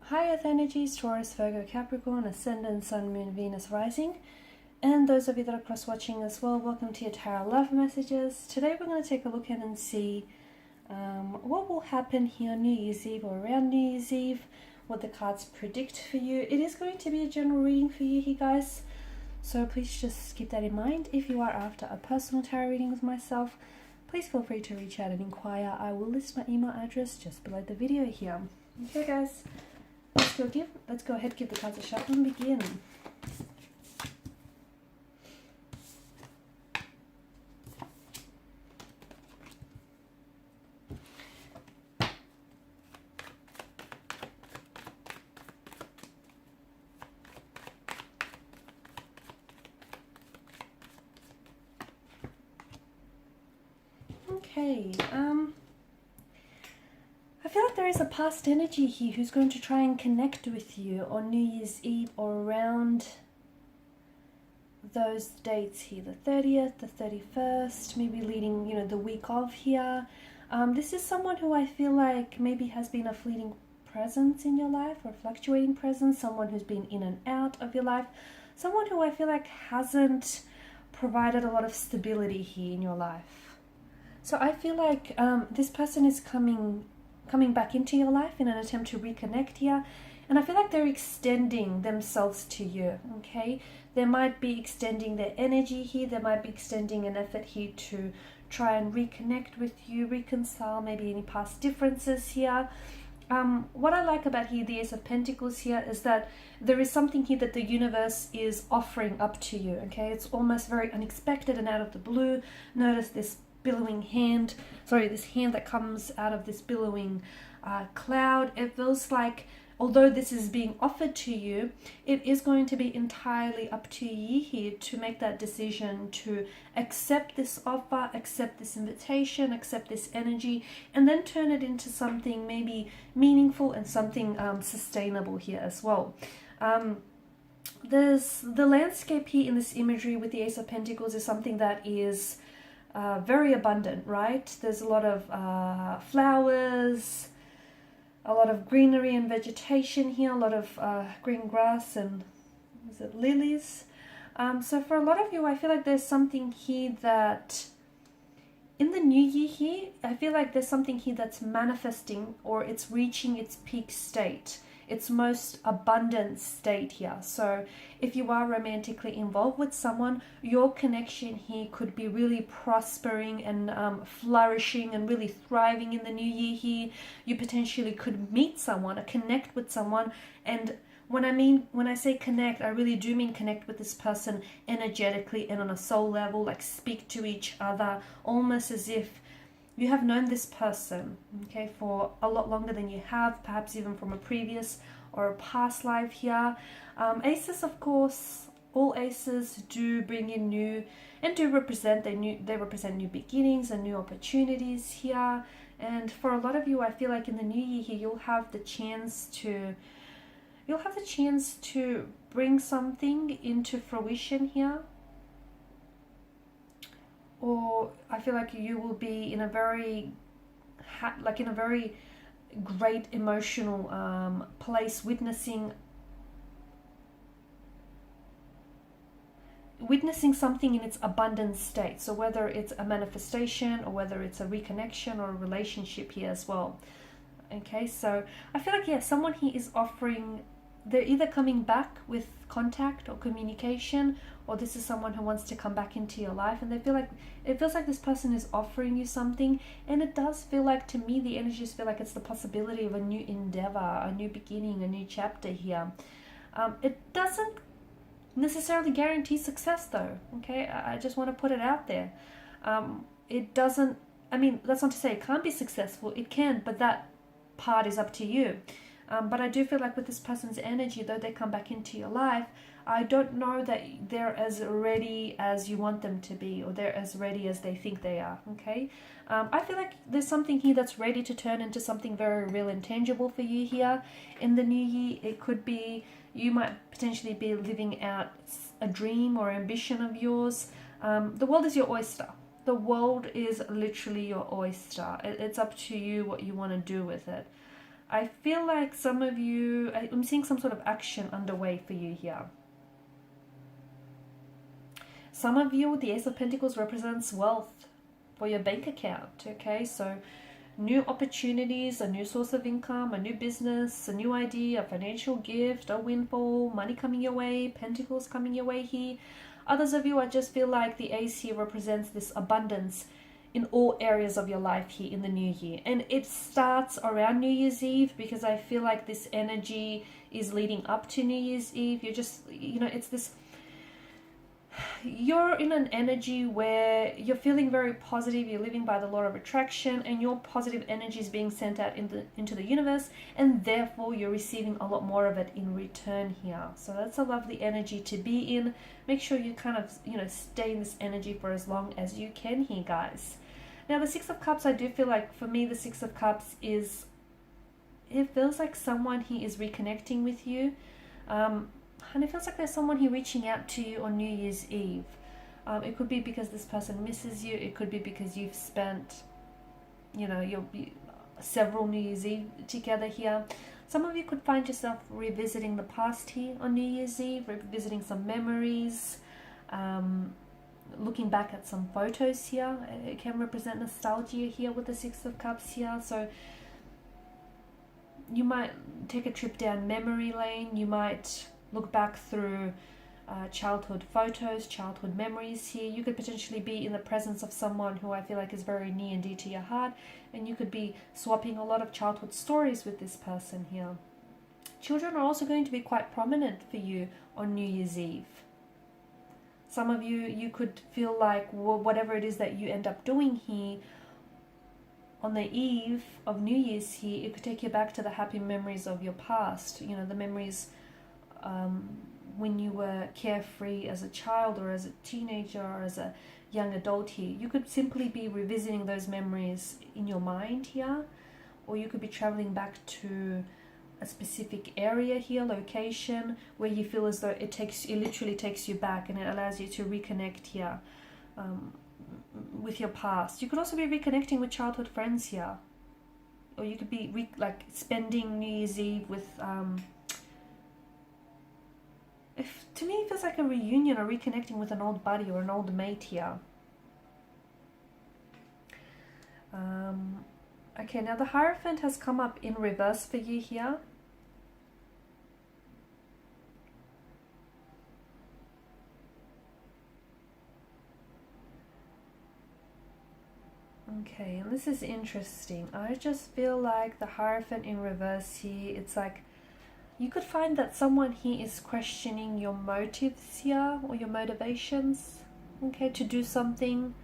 Hi Earth energies, Taurus, Virgo, Capricorn, Ascendant, Sun, Moon, Venus, Rising. And those of you that are cross-watching as well, welcome to your Tarot Love Messages. Today we're going to take a look at and see what will happen here on New Year's Eve or around New Year's Eve, what the cards predict for you. It is going to be a general reading for you here, guys. So please just keep that in mind. If you are after a personal tarot reading with myself, please feel free to reach out and inquire. I will list my email address just below the video here. Okay, guys. Let's go ahead, give the cards a shuffle and begin. Okay, I feel like there is a past energy here who's going to try and connect with you on New Year's Eve or around those dates here, the 30th, the 31st, maybe leading, the week of here. This is someone who I feel like maybe has been a fleeting presence in your life or fluctuating presence, someone who's been in and out of your life, someone who I feel like hasn't provided a lot of stability here in your life. So I feel like this person is coming back into your life in an attempt to reconnect here, and I feel like they're extending themselves to you. Okay, they might be extending their energy here, they might be extending an effort here to try and reconnect with you, reconcile maybe any past differences here. What I like about here, the Ace of Pentacles here, is that there is something here that the universe is offering up to you. Okay, it's almost very unexpected and out of the blue. Notice this billowing hand, this hand that comes out of this billowing cloud. It feels like, although this is being offered to you, it is going to be entirely up to you here to make that decision to accept this offer, accept this invitation, accept this energy, and then turn it into something maybe meaningful and something sustainable here as well. There's the landscape here in this imagery with the Ace of Pentacles is something that is very abundant, right? There's a lot of flowers, a lot of greenery and vegetation here, a lot of green grass and lilies. So for a lot of you, I feel like there's something here that in the new year here, I feel like there's something here that's manifesting, or it's reaching its peak state, its most abundant state here. So if you are romantically involved with someone, your connection here could be really prospering and flourishing and really thriving in the new year here. You potentially could meet someone or connect with someone, and when I say connect, I really do mean connect with this person energetically and on a soul level, like speak to each other almost as if you have known this person, okay, for a lot longer than you have, perhaps even from a previous or a past life here. Aces, of course, all aces do bring in new and do represent, they represent new beginnings and new opportunities here. And for a lot of you, I feel like in the new year here, you'll have the chance to bring something into fruition here. Or I feel like you will be in a very great emotional place, witnessing something in its abundant state. So whether it's a manifestation or whether it's a reconnection or a relationship here as well. Okay, so I feel like, someone here is offering, they're either coming back with contact or communication, or this is someone who wants to come back into your life, and it feels like this person is offering you something. And it does feel like, to me, the energies feel like it's the possibility of a new endeavor, a new beginning, a new chapter here. It doesn't necessarily guarantee success though, okay? I just want to put it out there. It doesn't, that's not to say it can't be successful. It can, but that part is up to you. But I do feel like with this person's energy, though they come back into your life, I don't know that they're as ready as you want them to be, or they're as ready as they think they are, okay? I feel like there's something here that's ready to turn into something very real and tangible for you here in the new year. It could be, you might potentially be living out a dream or ambition of yours. The world is your oyster. The world is literally your oyster. It's up to you what you want to do with it. I feel like some of you, I'm seeing some sort of action underway for you here. Some of you, the Ace of Pentacles represents wealth for your bank account, okay? So new opportunities, a new source of income, a new business, a new idea, a financial gift, a windfall, money coming your way, pentacles coming your way here. Others of you, I just feel like the Ace here represents this abundance in all areas of your life here in the new year. And it starts around New Year's Eve, because I feel like this energy is leading up to New Year's Eve. You're just, you know, it's this, you're in an energy where you're feeling very positive, you're living by the law of attraction, and your positive energy is being sent out into the universe, and therefore you're receiving a lot more of it in return here. So that's a lovely energy to be in. Make sure you kind of, you know, stay in this energy for as long as you can here, guys. Now the Six of Cups, I do feel like, for me, the Six of Cups is, it feels like someone here is reconnecting with you. And it feels like there's someone here reaching out to you on New Year's Eve. It could be because this person misses you. It could be because you've spent, you know, several New Year's Eve together here. Some of you could find yourself revisiting the past here on New Year's Eve, revisiting some memories, looking back at some photos here. It can represent nostalgia here with the Six of Cups here. So you might take a trip down memory lane. You might look back through childhood photos, childhood memories here. You could potentially be in the presence of someone who I feel like is very near and dear to your heart, and you could be swapping a lot of childhood stories with this person here. Children are also going to be quite prominent for you on New Year's Eve. Some of you, you could feel like whatever it is that you end up doing here on the eve of New Year's here, it could take you back to the happy memories of your past. You know, the memories when you were carefree as a child, or as a teenager, or as a young adult here. You could simply be revisiting those memories in your mind here, or you could be traveling back to a specific area here, location, where you feel as though it literally takes you back, and it allows you to reconnect here with your past. You could also be reconnecting with childhood friends here, or you could be like spending New Year's Eve with to me it feels like a reunion, or reconnecting with an old buddy or an old mate here. Okay, now the Hierophant has come up in reverse for you here. Okay, and this is interesting. I just feel like the Hierophant in reverse here, it's like you could find that someone here is questioning your motives here, or your motivations, okay, to do something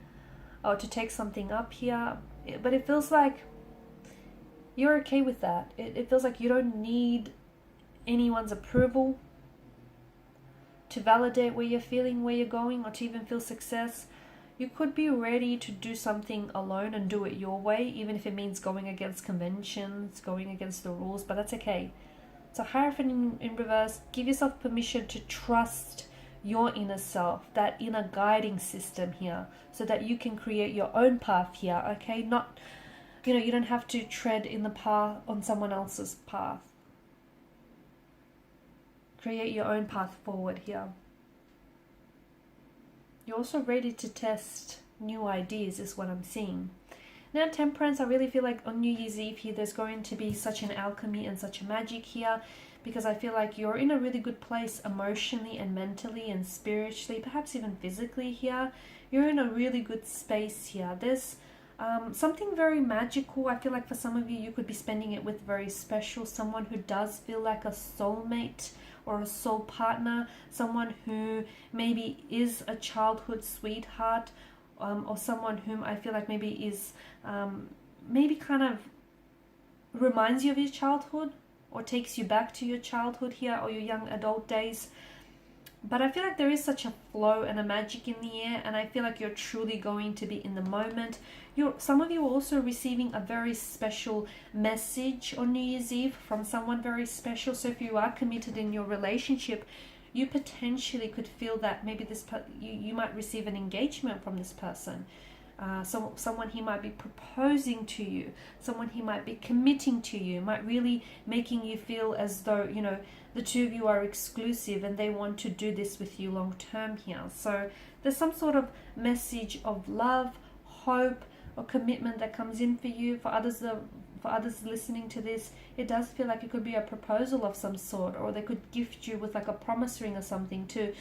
or to take something up here. But it feels like you're okay with that. It feels like you don't need anyone's approval to validate where you're feeling, where you're going, or to even feel success. You could be ready to do something alone and do it your way, even if it means going against conventions, going against the rules, but that's okay. So Hierophant in reverse, give yourself permission to trust your inner self, that inner guiding system here, so that you can create your own path here, okay? Not, you know, you don't have to tread in the path on someone else's path. Create your own path forward here. You're also ready to test new ideas, is what I'm seeing. Now Temperance, I really feel like on New Year's Eve here, there's going to be such an alchemy and such a magic here, because I feel like you're in a really good place emotionally and mentally and spiritually, perhaps even physically here. You're in a really good space here. There's something very magical. I feel like for some of you, you could be spending it with very special, someone who does feel like a soulmate or a soul partner, someone who maybe is a childhood sweetheart, or someone whom I feel like maybe is maybe kind of reminds you of your childhood, or takes you back to your childhood here, or your young adult days. But I feel like there is such a flow and a magic in the air, and I feel like you're truly going to be in the moment. Some of you are also receiving a very special message on New Year's Eve from someone very special. So if you are committed in your relationship, you potentially could feel that maybe you might receive an engagement from this person. Someone he might be proposing to you, someone he might be committing to you, might really making you feel as though, you know, the two of you are exclusive and they want to do this with you long term here. So there's some sort of message of love, hope, or commitment that comes in for you. For others listening to this, it does feel like it could be a proposal of some sort, or they could gift you with like a promise ring or something to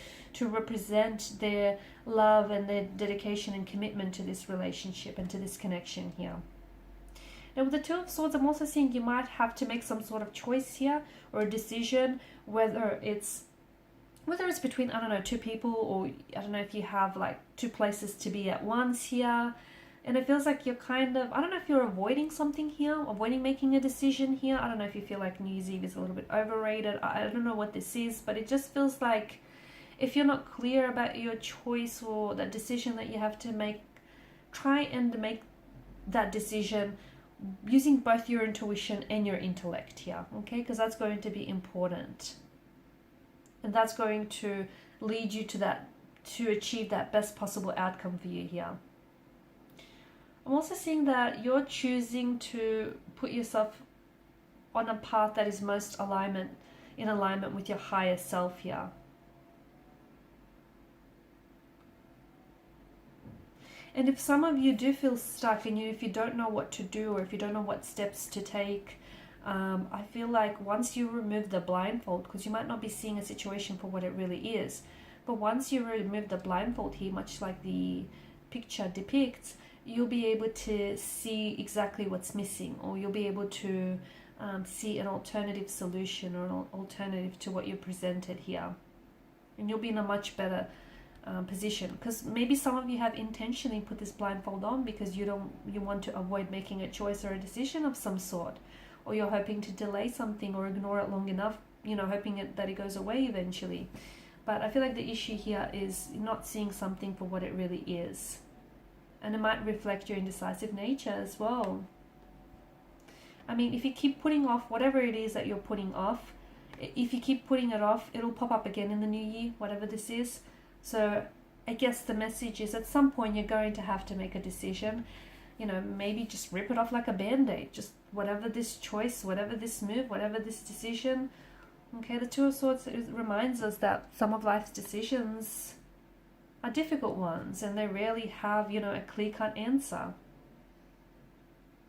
represent their love and their dedication and commitment to this relationship and to this connection here. Now with the Two of Swords, I'm also seeing you might have to make some sort of choice here, or a decision, whether it's between, I don't know, two people, or I don't know if you have like two places to be at once here. And it feels like you're kind of, I don't know if you're avoiding something here, avoiding making a decision here. I don't know if you feel like New Year's Eve is a little bit overrated. I don't know what this is, but it just feels like if you're not clear about your choice or that decision that you have to make, try and make that decision using both your intuition and your intellect here, okay? Because that's going to be important. And that's going to lead you to achieve that best possible outcome for you here. I'm also seeing that you're choosing to put yourself on a path that is most in alignment with your higher self here. And if some of you do feel stuck, and if you don't know what to do, or if you don't know what steps to take, I feel like once you remove the blindfold, because you might not be seeing a situation for what it really is, but once you remove the blindfold here, much like the picture depicts, you'll be able to see exactly what's missing, or you'll be able to see an alternative solution or an alternative to what you presented here. And you'll be in a much better position, because maybe some of you have intentionally put this blindfold on because you want to avoid making a choice or a decision of some sort, or you're hoping to delay something or ignore it long enough, you know, hoping that it goes away eventually. But I feel like the issue here is not seeing something for what it really is. And it might reflect your indecisive nature as well. I mean, if you keep putting off whatever it is that you're putting off, if you keep putting it off, it'll pop up again in the new year, whatever this is. So I guess the message is at some point you're going to have to make a decision. You know, maybe just rip it off like a band-aid. Just whatever this choice, whatever this move, whatever this decision. Okay, the Two of Swords reminds us that some of life's decisions are difficult ones, and they rarely have, you know, a clear-cut answer.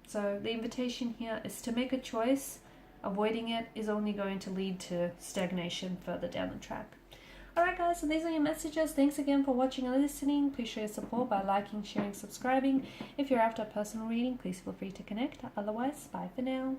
So the invitation here is to make a choice. Avoiding it is only going to lead to stagnation further down the track. Alright guys, so these are your messages. Thanks again for watching and listening. Please show your support by liking, sharing, subscribing. If you're after a personal reading, please feel free to connect. Otherwise, bye for now.